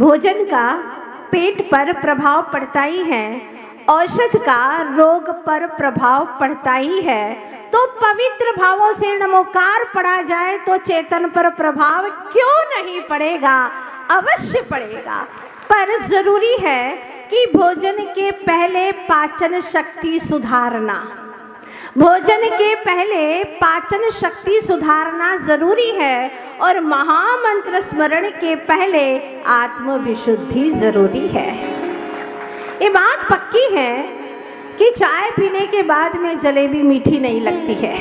भोजन का पेट पर प्रभाव पड़ता ही है, औषध का रोग पर प्रभाव पड़ता ही है, तो पवित्र भावों से नमोकार पढ़ा जाए तो चेतन पर प्रभाव क्यों नहीं पड़ेगा? अवश्य पड़ेगा। पर जरूरी है कि भोजन के पहले पाचन शक्ति सुधारना, भोजन के पहले पाचन शक्ति सुधारना जरूरी है, और महामंत्र स्मरण के पहले आत्मविशुद्धि जरूरी है। ये बात पक्की है कि चाय पीने के बाद में जलेबी मीठी नहीं लगती है।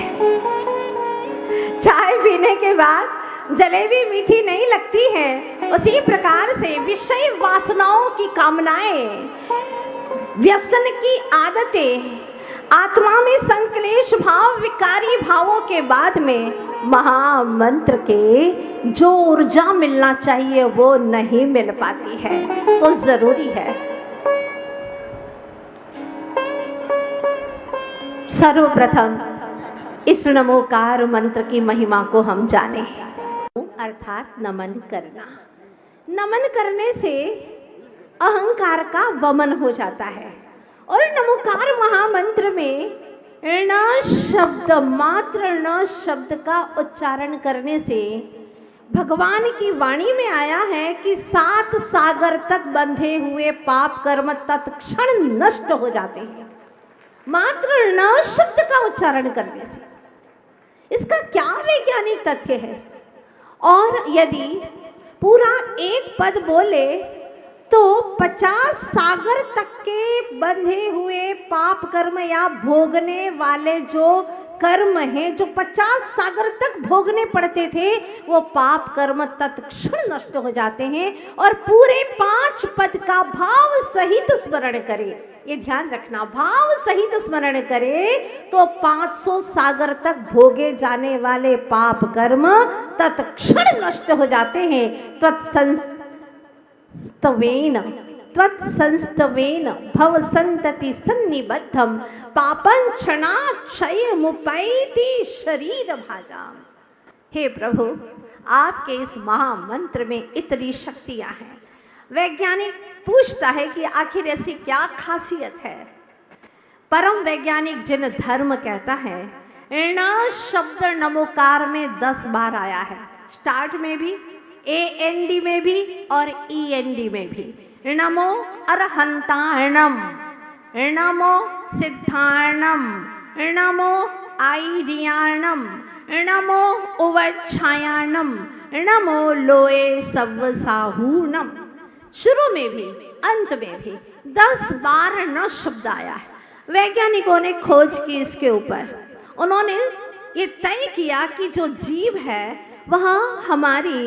चाय पीने के बाद जलेबी मीठी नहीं लगती है। उसी प्रकार से विषय वासनाओं की कामनाएं, व्यसन की आदतें, आत्मा में संक्लेश भाव, विकारी भावों के बाद में महामंत्र के जो ऊर्जा मिलना चाहिए वो नहीं मिल पाती है। तो जरूरी है सर्वप्रथम इस नमोकार मंत्र की महिमा को हम जाने, अर्थात नमन करना। नमन करने से अहंकार का वमन हो जाता है, और नमोकार महामंत्र में ण शब्द, मात्र ण शब्द का उच्चारण करने से भगवान की वाणी में आया है कि 7 सागर तक बंधे हुए पाप कर्म तत्क्षण नष्ट हो जाते हैं, मात्र ण शब्द का उच्चारण करने से। इसका क्या वैज्ञानिक तथ्य है? और यदि पूरा एक पद बोले तो 50 सागर तक के बंधे हुए पाप कर्म या भोगने वाले जो कर्म हैं, जो 50 सागर तक भोगने पड़ते थे, वो पाप कर्म तत्क्षण नष्ट हो जाते हैं। और पूरे 5 पद का भाव सहित स्मरण करे, ये ध्यान रखना, भाव सहित स्मरण करे तो 500 सागर तक भोगे जाने वाले पाप कर्म तत्क्षण नष्ट हो जाते हैं। त्वत्संस्तवेन भव संतति सन्निबद्धम पापं क्षणाक्षय मुपैति शरीर भाजाम। हे प्रभु, आपके इस महामंत्र में इतनी शक्तियां हैं। वैज्ञानिक पूछता है कि आखिर ऐसी क्या खासियत है? परम वैज्ञानिक जिन धर्म कहता है, ण शब्द नमोकार में 10 बार आया है, स्टार्ट में भी, AND में भी और END में भी। नमो अरहंताणम, नमो सिद्धाणम, नमो आईर्याणम, नमो उवच्छायाणम, नमो लोए सव्वसाहूणम। शुरू में भी अंत में भी 10 बार न शब्द आया है। वैज्ञानिकों ने खोज की इसके ऊपर, उन्होंने ये तय किया कि जो जीव है वह हमारी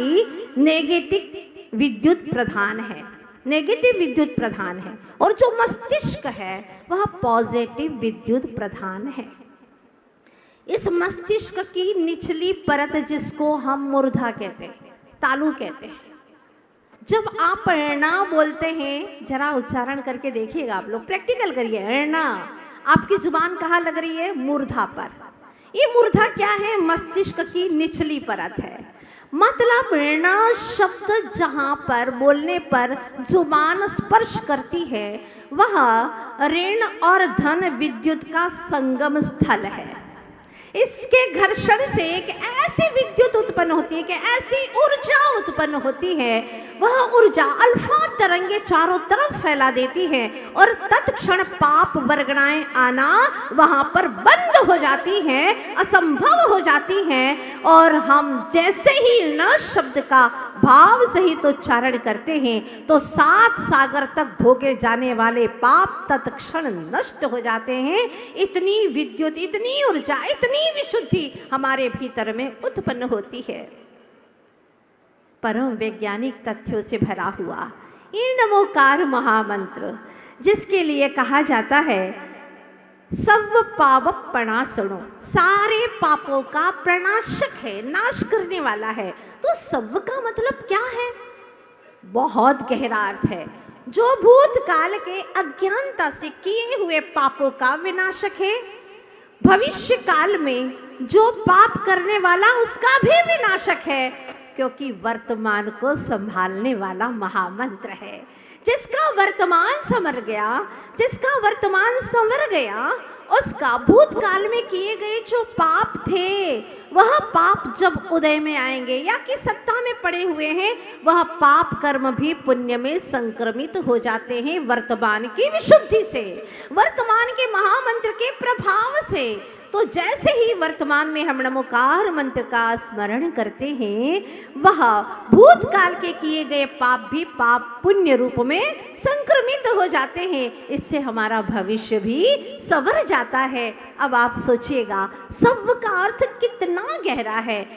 नेगेटिव विद्युत प्रधान है, नेगेटिव विद्युत प्रधान है, और जो मस्तिष्क है वह पॉजिटिव विद्युत प्रधान है। इस मस्तिष्क की निचली परत, जिसको हम मूर्धा कहते हैं, तालु कहते हैं, जब आप णा बोलते हैं, जरा उच्चारण करके देखिएगा, आप लोग प्रैक्टिकल करिए। णा, आपकी जुबान कहाँ लग रही है? मूर्धा पर। ये मूर्धा क्या है? मस्तिष्क की निचली परत है। मतलब ण शब्द जहाँ पर बोलने पर जुबान स्पर्श करती है, वह ऋण और धन विद्युत का संगम स्थल है। इसके घर्षण से एक ऐसी विद्युत उत्पन्न होती है, कि ऐसी ऊर्जा उत्पन्न होती है, वह ऊर्जा अल्फा तरंगे चारों तरफ फैला देती है, और तत्क्षण पाप वर्गणाएं आना वहां पर बंद हो जाती हैं, असंभव हो जाती हैं। और हम जैसे ही न शब्द का भाव सहित उच्चारण करते हैं तो 7 सागर तक भोगे जाने वाले पाप तत्क्षण नष्ट हो जाते हैं। इतनी विद्युत, इतनी ऊर्जा, इतनी विशुद्धि हमारे भीतर में उत्पन्न होती है। परम वैज्ञानिक तथ्यों से भरा हुआ ये नमोकार महामंत्र, जिसके लिए कहा जाता है सर्व पाप प्रणाशनो, सारे पापों का प्रणाशक है, नाश करने वाला है। तो सर्व का मतलब क्या है? बहुत गहरा अर्थ है। जो भूतकाल के अज्ञानता से किए हुए पापों का विनाशक है, भविष्य काल में जो पाप करने वाला उसका भी विनाशक है, क्योंकि वर्तमान को संभालने वाला महामंत्र है। जिसका वर्तमान संवर गया, जिसका वर्तमान संवर गया, उसका भूतकाल में किए गए जो पाप थे, वह पाप जब उदय में आएंगे या कि सत्ता में पड़े हुए हैं, वह पाप कर्म भी पुण्य में संक्रमित हो जाते हैं वर्तमान की विशुद्धि से, वर्तमान के महामंत्र के प्रभाव से। तो जैसे ही वर्तमान में हम नमोकार मंत्र का स्मरण करते हैं, वह भूतकाल के किए गए पाप भी पाप पुण्य रूप में संक्रमित हो जाते हैं। इससे हमारा भविष्य भी संवर जाता है। अब आप सोचिएगा सव का अर्थ कितना गहरा है।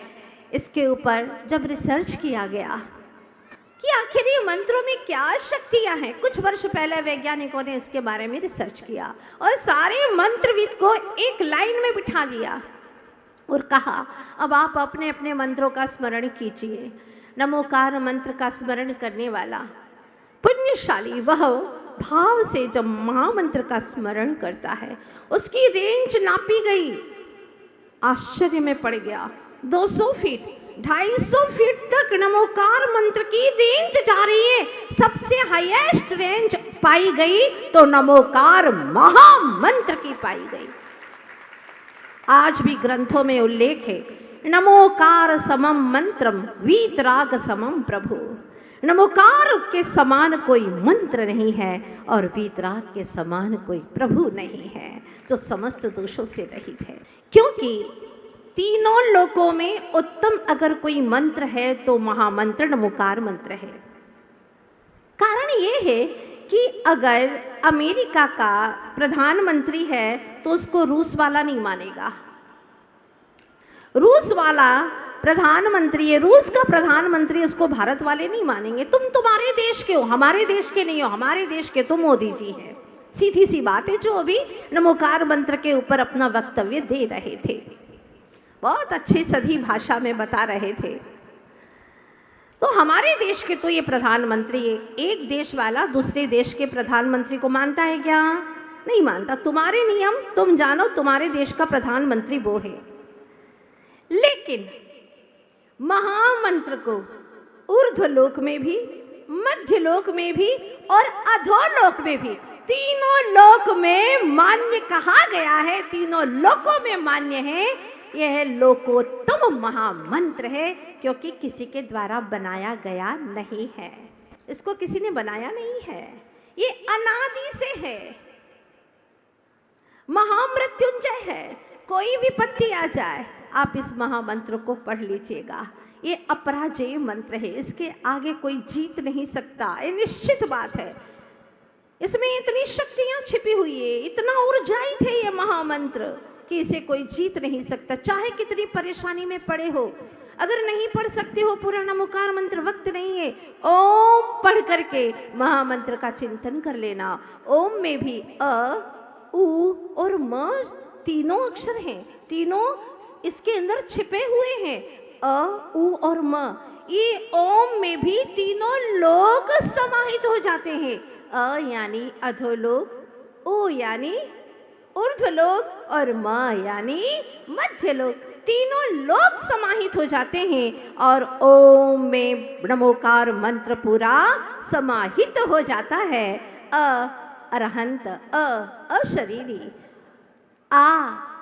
इसके ऊपर जब रिसर्च किया गया कि आखिर ये मंत्रों में क्या शक्तियां हैं, कुछ वर्ष पहले वैज्ञानिकों ने इसके बारे में रिसर्च किया और सारे मंत्रविद को एक लाइन में बिठा दिया और कहा अब आप अपने अपने मंत्रों का स्मरण कीजिए। नमोकार मंत्र का स्मरण करने वाला पुण्यशाली वह भाव से जब महामंत्र का स्मरण करता है, उसकी रेंज नापी गई। आश्चर्य में पड़ गया। 200 फीट 250 फीट तक नमोकार मंत्र की रेंज जा रही है। सबसे हाईएस्ट रेंज पाई गई तो नमोकार महामंत्र की पाई गई। आज भी ग्रंथों में उल्लेख है, नमोकार समम मंत्रम वीतराग समम प्रभु। नमोकार के समान कोई मंत्र नहीं है और वीतराग के समान कोई प्रभु नहीं है जो समस्त दोषों से रहित है। क्योंकि तीनों लोकों में उत्तम अगर कोई मंत्र है तो महामंत्र नमोकार मंत्र है। कारण ये है कि अगर अमेरिका का प्रधानमंत्री है तो उसको रूस वाला नहीं मानेगा। रूस वाला प्रधानमंत्री है, रूस का प्रधानमंत्री उसको भारत वाले नहीं मानेंगे। तुम तुम्हारे देश के हो, हमारे देश के नहीं हो, हमारे देश के तो मोदी जी हैं। सीधी सी बात है, जो अभी नमोकार मंत्र के ऊपर अपना वक्तव्य दे रहे थे, बहुत अच्छी सधी भाषा में बता रहे थे। तो हमारे देश के तो ये प्रधानमंत्री है, एक देश वाला दूसरे देश के प्रधानमंत्री को मानता है क्या? नहीं मानता। तुम्हारे नियम तुम जानो, तुम्हारे देश का प्रधानमंत्री वो है। लेकिन महामंत्र को ऊर्ध्वलोक में भी, मध्यलोक में भी और अधोलोक में भी, तीनों लोक में मान्य कहा गया है, तीनों लोकों में मान्य है। यह लोकोत्तम महामंत्र है क्योंकि किसी के द्वारा बनाया गया नहीं है, इसको किसी ने बनाया नहीं है, ये अनादि से है, महामृत्युंजय है। कोई विपत्ति आ जाए आप इस महामंत्र को पढ़ लीजिएगा। ये अपराजय मंत्र है, इसके आगे कोई जीत नहीं सकता, ये निश्चित बात है। इसमें इतनी शक्तियां छिपी हुई है, इतना ऊर्जाई है ये महामंत्र कि इसे कोई जीत नहीं सकता। चाहे कितनी परेशानी में पड़े हो, अगर नहीं पढ़ सकते हो पूरा नमोकार मंत्र, वक्त नहीं है, ओम पढ़ करके महामंत्र का चिंतन कर लेना। ओम में भी अ, उ और म तीनों अक्षर हैं, तीनों इसके अंदर छिपे हुए हैं, अ, उ और म। ये ओम में भी तीनों लोक समाहित हो जाते हैं। अ यानी अधोलोक, उ यानी ऊर्ध्वलोक और म यानी मध्यलोक, तीनों लोक समाहित हो जाते हैं और ओम में नमोकार मंत्र पूरा समाहित हो जाता है। अ अरहंत, अशरीरी, आ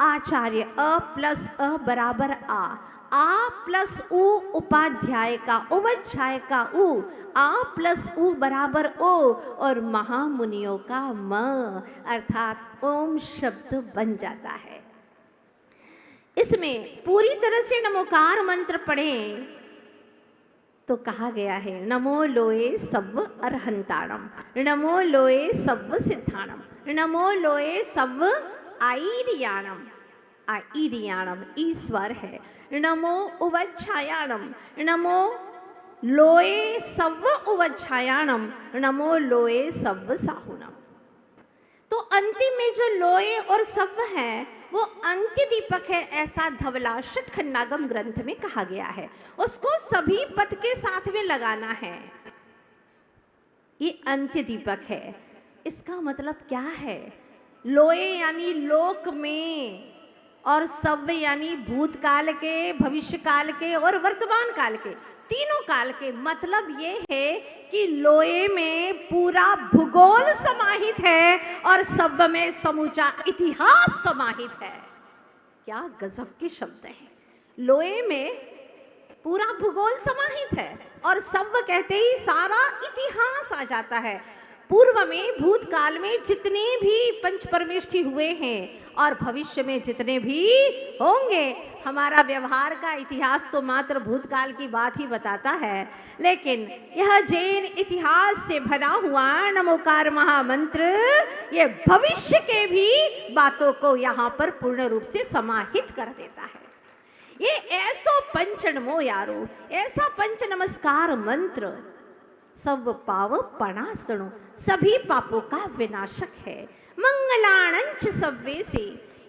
आचार्य, अ प्लस अ बराबर आ प्लस उ उपाध्याय का, उपाध्याय का उ, आ प्लस उ बराबर ओ और महामुनियों का म, अर्थात ओम शब्द बन जाता है। इसमें पूरी तरह से नमोकार मंत्र पढ़ें तो कहा गया है, नमो लोए सव्व अरहंताणम, नमो लोए सव्व सिद्धाणम, नमो लोए सव्व आईरियाणम, आईरियाणम ईश्वर है, नमो उवच्छायाणम, नमो लोए सव्व उवच्छायाणम, नमो लोए सव्व साहुणम। तो अंतिम में जो लोए और सव्व है वो अंत्य दीपक है, ऐसा धवला षटखंडागम ग्रंथ में कहा गया है। उसको सभी पद के साथ में लगाना है। ये अंत्य दीपक है। इसका मतलब क्या है? लोए यानी लोक में और सव्य यानी भूतकाल के, भविष्य काल के और वर्तमान काल के। तीनों काल के मतलब ये है कि लोहे में पूरा भूगोल समाहित है और सब में समूचा इतिहास समाहित है। क्या गजब के शब्द हैं। लोहे में पूरा भूगोल समाहित है और सब कहते ही सारा इतिहास आ जाता है। पूर्व में भूतकाल में जितने भी पंच परमेष्ठी हुए हैं और भविष्य में जितने भी होंगे, हमारा व्यवहार का इतिहास तो मात्र भूतकाल की बात ही बताता है, लेकिन यह जैन इतिहास से भरा हुआ नमोकार महामंत्र ये भविष्य के भी बातों को यहाँ पर पूर्ण रूप से समाहित कर देता है। ये ऐसो पंच नमो यारो, ऐसा पंच नमस्कार मंत्र सब पाव पणासणो, सभी पापों का विनाशक है। मंगलाणंच सव्वे से,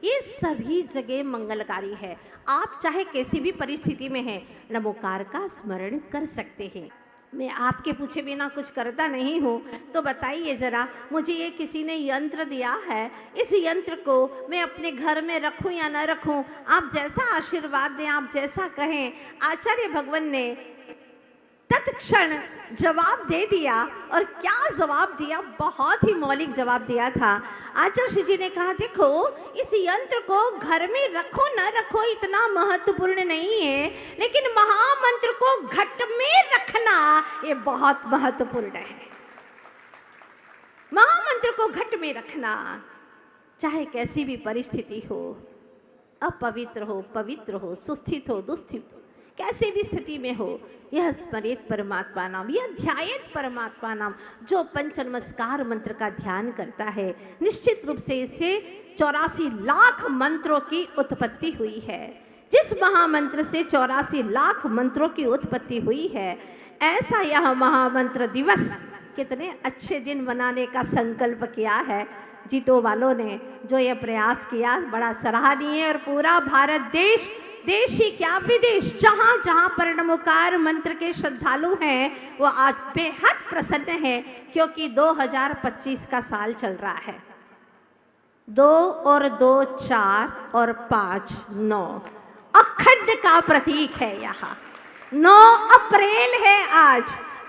ये सभी जगह मंगलकारी है। आप चाहे कैसी भी परिस्थिति में हैं, नमोकार का स्मरण कर सकते हैं। मैं आपके पूछे बिना कुछ करता नहीं हूँ, तो बताइए जरा, मुझे ये किसी ने यंत्र दिया है, इस यंत्र को मैं अपने घर में रखूँ या न रखूँ, आप जैसा आशीर्वाद दें, आप जैसा कहें। आचार्य भगवान ने तत्क्षण जवाब दे दिया, और क्या जवाब दिया, बहुत ही मौलिक जवाब दिया था। आचार्य जी ने कहा, देखो इस यंत्र को घर में रखो न रखो इतना महत्वपूर्ण नहीं है, लेकिन महामंत्र को घट में रखना ये बहुत महत्वपूर्ण है। महामंत्र को घट में रखना, चाहे कैसी भी परिस्थिति हो, अपवित्र हो, पवित्र हो, सुस्थित हो, दुस्थित हो, कैसे भी स्थिति में हो, यह स्मरित परमात्मा नाम, यह ध्यायित परमात्मा नाम, जो पंच नमस्कार मंत्र का ध्यान करता है, निश्चित रूप से इससे 84 लाख मंत्रों की उत्पत्ति हुई है। जिस महामंत्र से 84 लाख मंत्रों की उत्पत्ति हुई है, ऐसा यह महामंत्र दिवस कितने अच्छे दिन मनाने का संकल्प किया है जीटो वालों ने। जो यह प्रयास किया बड़ा सराहनीय है, और पूरा भारत देश, देश ही क्या विदेश, जहाँ जहाँ पर नमोकार मंत्र के श्रद्धालु हैं वो आज बेहद प्रसन्न है, क्योंकि 2025 का साल चल रहा है। 2 और 2 4 और 5 9 अखंड का प्रतीक है। यहाँ 9 अप्रैल है, आज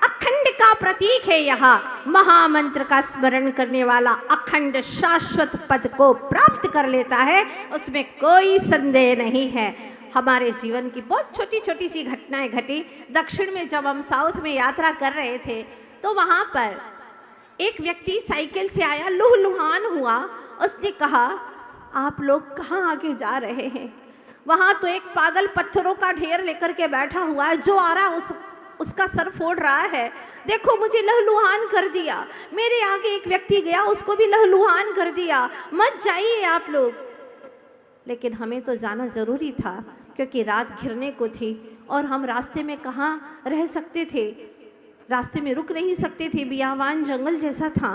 अखंड का प्रतीक है। यहाँ महामंत्र का स्मरण करने वाला अखंड शाश्वत पद को प्राप्त कर लेता है, उसमें कोई संदेह नहीं है। हमारे जीवन की बहुत छोटी छोटी सी घटनाएं घटी। दक्षिण में जब हम साउथ में यात्रा कर रहे थे, तो वहाँ पर एक व्यक्ति साइकिल से आया, लुहलुहान हुआ। उसने कहा, आप लोग कहाँ आगे जा रहे हैं? वहाँ तो एक पागल पत्थरों का ढेर लेकर के बैठा हुआ है, जो आ रहा उसका सर फोड़ रहा है। देखो मुझे लहलुहान कर दिया। मेरे आगे एक व्यक्ति गया, उसको भी लहलुहान कर दिया। मत जाइए आप लोग। लेकिन हमें तो जाना ज़रूरी था, क्योंकि रात घिरने को थी और हम रास्ते में कहाँ रह सकते थे, रास्ते में रुक नहीं सकते थे, बियावान जंगल जैसा था।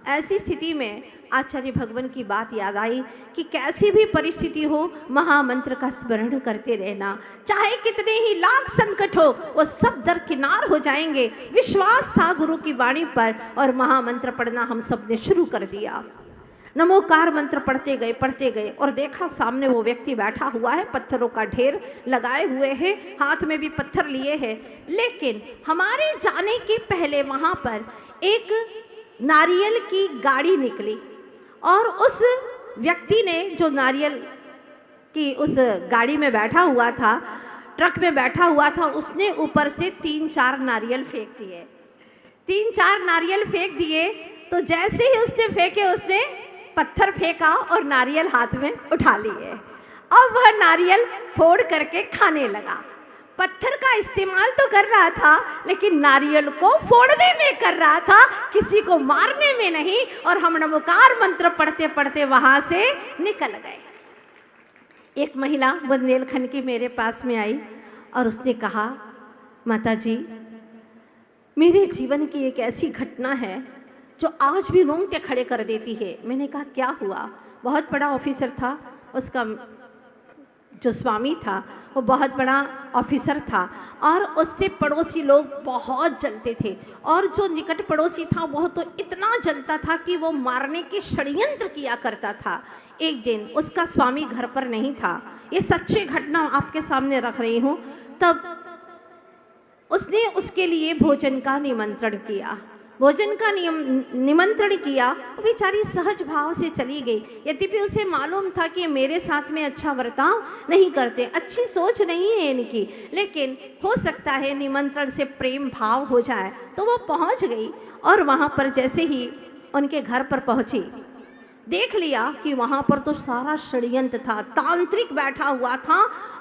ऐसी स्थिति में आचार्य भगवान की बात याद आई कि कैसी भी परिस्थिति हो, महामंत्र का स्मरण करते रहना। चाहे कितने ही लाख संकट हो, वो सब दरकिनार हो जाएंगे। विश्वास था गुरु की वाणी पर, और महामंत्र पढ़ना हम सब ने शुरू कर दिया। नमोकार मंत्र पढ़ते गए और देखा सामने वो व्यक्ति बैठा हुआ है, पत्थरों का ढेर लगाए हुए है, हाथ में भी पत्थर लिए है। लेकिन हमारे जाने के पहले वहाँ पर एक नारियल की गाड़ी निकली, और उस व्यक्ति ने, जो नारियल की उस गाड़ी में बैठा हुआ था, ट्रक में बैठा हुआ था, उसने ऊपर से 3-4 नारियल फेंक दिए। 3-4 नारियल फेंक दिए, तो जैसे ही उसने फेंके, उसने पत्थर फेंका और नारियल हाथ में उठा लिए। अब वह नारियल फोड़ करके खाने लगा। पत्थर का इस्तेमाल तो कर रहा था, लेकिन नारियल को फोड़ने में कर रहा था, किसी को मारने में नहीं। और हम नमोकार मंत्र पढ़ते पढ़ते वहां से निकल गए। एक महिला बुंदेलखंड की मेरे पास में आई और उसने कहा, माता जी, मेरे जीवन की एक ऐसी घटना है जो आज भी रोंगटे खड़े कर देती है। मैंने कहा, क्या हुआ? बहुत बड़ा ऑफिसर था, उसका जो स्वामी था वो बहुत बड़ा ऑफिसर था, और उससे पड़ोसी लोग बहुत जलते थे। और जो निकट पड़ोसी था वह तो इतना जलता था कि वो मारने के षड्यंत्र किया करता था। एक दिन उसका स्वामी घर पर नहीं था, ये सच्ची घटना आपके सामने रख रही हूँ। तब उसने उसके लिए भोजन का निमंत्रण किया। भोजन का निमंत्रण किया। वो बेचारी सहज भाव से चली गई। यद्यपि उसे मालूम था कि मेरे साथ में अच्छा बर्ताव नहीं करते, अच्छी सोच नहीं है इनकी, लेकिन हो सकता है निमंत्रण से प्रेम भाव हो जाए। तो वो पहुंच गई और वहाँ पर जैसे ही उनके घर पर पहुंची, देख लिया कि वहाँ पर तो सारा षड्यंत्र था, तांत्रिक बैठा हुआ था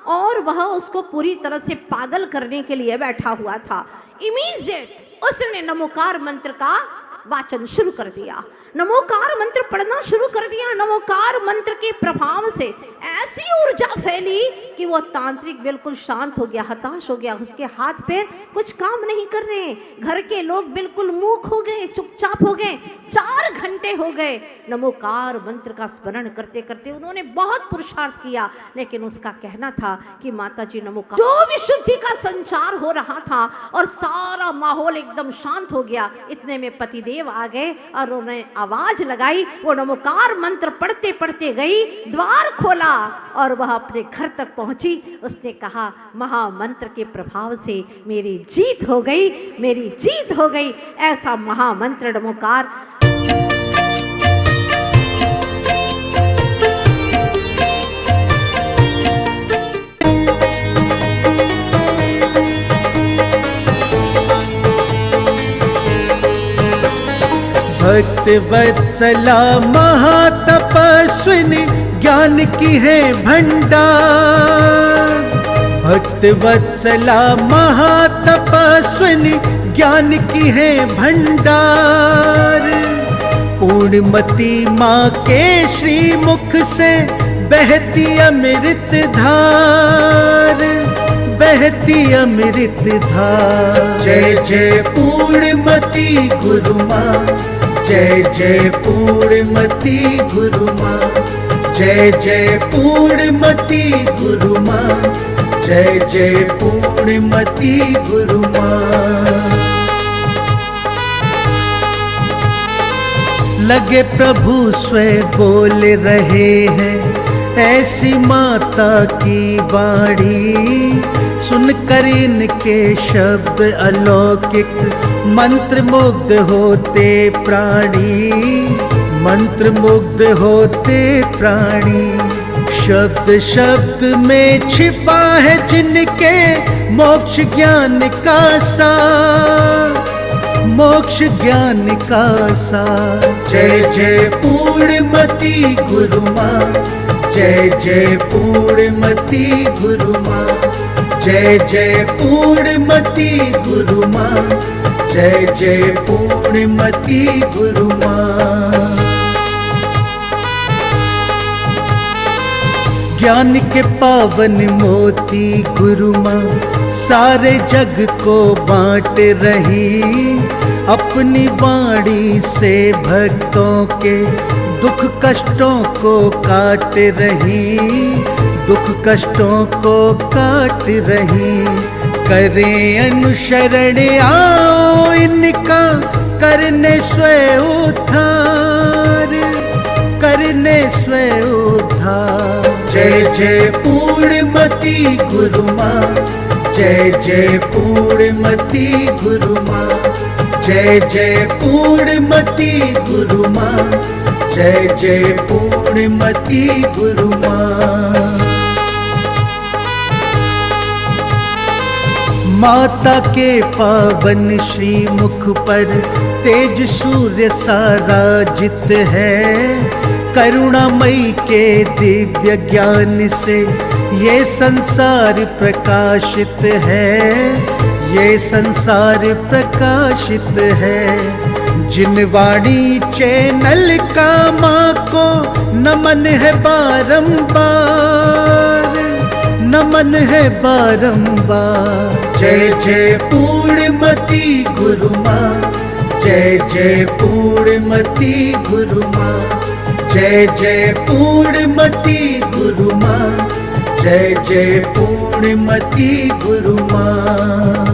और वह उसको पूरी तरह से पागल करने के लिए बैठा हुआ था। इमीडिएट उसने नमोकार मंत्र का वाचन शुरू कर दिया, नमोकार मंत्र पढ़ना शुरू कर दिया। नमोकार मंत्र के प्रभाव से ऐसी ऊर्जा फैली कि वो तांत्रिक बिल्कुल शांत हो गया, हताश हो गया। उसके हाथ पैर कुछ काम नहीं कर रहे, घर के लोग बिल्कुल मूक हो गए, चुपचाप हो गए। 4 घंटे हो गए नमोकार मंत्र का स्मरण करते करते। उन्होंने बहुत पुरुषार्थ किया, लेकिन उसका कहना था कि माता जी नमोकार, जो विशुद्धि का संचार हो रहा था और सारा माहौल एकदम शांत हो गया। इतने में पतिदेव आ गए और उन्होंने आवाज लगाई। वो नमोकार मंत्र पढ़ते पढ़ते गई, द्वार खोला और वह अपने घर तक पहुंची। उसने कहा महामंत्र के प्रभाव से मेरी जीत हो गई, मेरी जीत हो गई। ऐसा महामंत्र नमोकार। भक्त वत्सला महातपस्विनी ज्ञान की है भंडार। भक्त वत्सला महातपस्विनी ज्ञान की है भंडार। पूर्णमती माँ के श्री मुख से बहती अमृत धार, बहती अमृत धार। जय जय पूर्णमती गुरु माँ, जय जय पूर्णमती गुरु माँ, जय जय पूर्णमती गुरु माँ, जय जय पूर्णमती गुरु माँ। लगे प्रभु स्वयं बोल रहे हैं ऐसी माता की वाणी। सुनकर इनके शब्द अलौकिक मंत्र मुग्ध होते प्राणी, मंत्र मुग्ध होते प्राणी। शब्द शब्द में छिपा है जिनके मोक्ष ज्ञान का सार, मोक्ष ज्ञान का सार। जय जय पूर्णमती गुरु माँ, जय जय पूर्णमती गुरु माँ, जय जय पूर्णमती गुरु माँ, जय जय पूर्णमती गुरु माँ। ज्ञान के पावन मोती गुरु माँ सारे जग को बांट रही। अपनी वाणी से भक्तों के दुख कष्टों को काट रही, दुख कष्टों को काट रही। करें अनुसरण आओ इनका, करने स्वयं उद्धार, करने स्वयं उद्धार। जय जय पूर्णमती गुरु माँ, जय जय पूर्णमती गुरु माँ, जय जय पूर्णमती गुरु माँ, जय जय पूर्णमती गुरु माँ। माता के पावन श्री मुख पर तेज सूर्य साराजित है। करुणामयी के दिव्य ज्ञान से ये संसार प्रकाशित है, ये संसार प्रकाशित है। जिन वाणी चैनल का माँ को नमन है बारंबार, नमन है बारंबार। जय जय पूर्णमती गुरु माँ, जय जय पूर्णमती गुरु माँ, जय जय पूर्णमती गुरु माँ, जय जय पूर्णमती गुरु माँ।